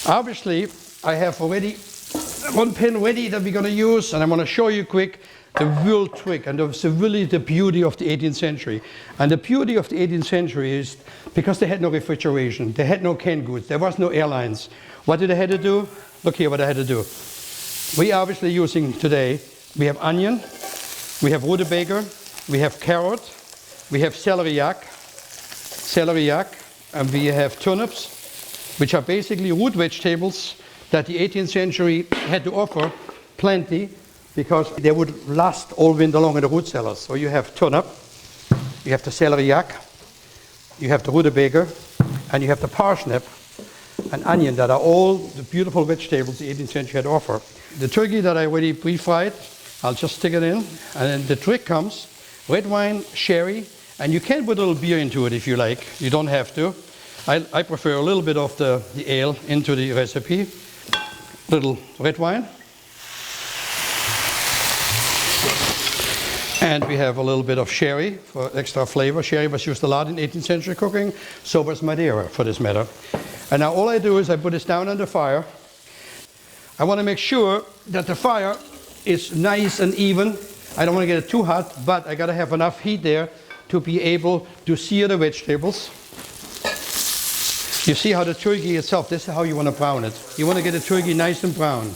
Obviously, I have already one pan ready that we're going to use, and I'm going to show you quick the real trick, and it's really the beauty of the 18th century. And the beauty of the 18th century is because they had no refrigeration, they had no canned goods, there was no airlines. What did they have to do? Look here what I had to do. We are obviously using today, we have onion, we have rutabaga, we have carrot, we have celeriac, and we have turnips, which are basically root vegetables that the 18th century had to offer plenty because they would last all winter long in the root cellars. So you have turnip, you have the celeriac, you have the rutabaga, and you have the parsnip and onion that are all the beautiful vegetables the 18th century had to offer. The turkey that I already pre-fried, I'll just stick it in, and then the trick comes, red wine, sherry, and you can put a little beer into it if you like, you don't have to. I prefer a little bit of the ale into the recipe. Little red wine. And we have a little bit of sherry for extra flavor. Sherry was used a lot in 18th century cooking, so was Madeira for this matter. And now all I do is I put this down on the fire. I want to make sure that the fire is nice and even. I don't want to get it too hot, but I got to have enough heat there to be able to sear the vegetables. You see how the turkey itself, this is how you want to brown it. You want to get the turkey nice and brown.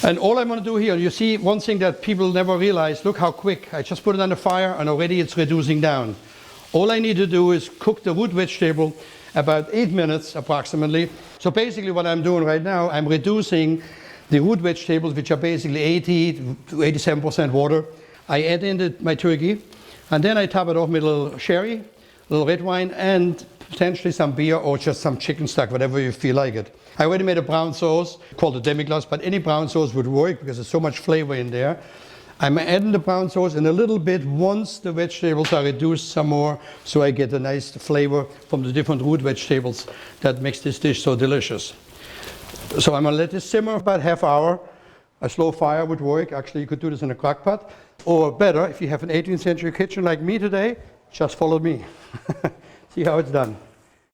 And all I'm going to do here, you see one thing that people never realize, look how quick. I just put it on the fire and already it's reducing down. All I need to do is cook the root vegetable about 8 minutes approximately. So basically what I'm doing right now, I'm reducing the root vegetables, which are basically 80 to 87% water. I add in my turkey, and then I top it off with a little sherry, a little red wine, and potentially some beer or just some chicken stock, whatever you feel like it. I already made a brown sauce called a demi-glace, but any brown sauce would work because there's so much flavor in there. I'm adding the brown sauce in a little bit once the vegetables are reduced some more, so I get a nice flavor from the different root vegetables that makes this dish so delicious. So I'm gonna let this simmer about half hour. A slow fire would work. Actually, you could do this in a crock pot. Or better, if you have an 18th century kitchen like me today, just follow me. See how it's done.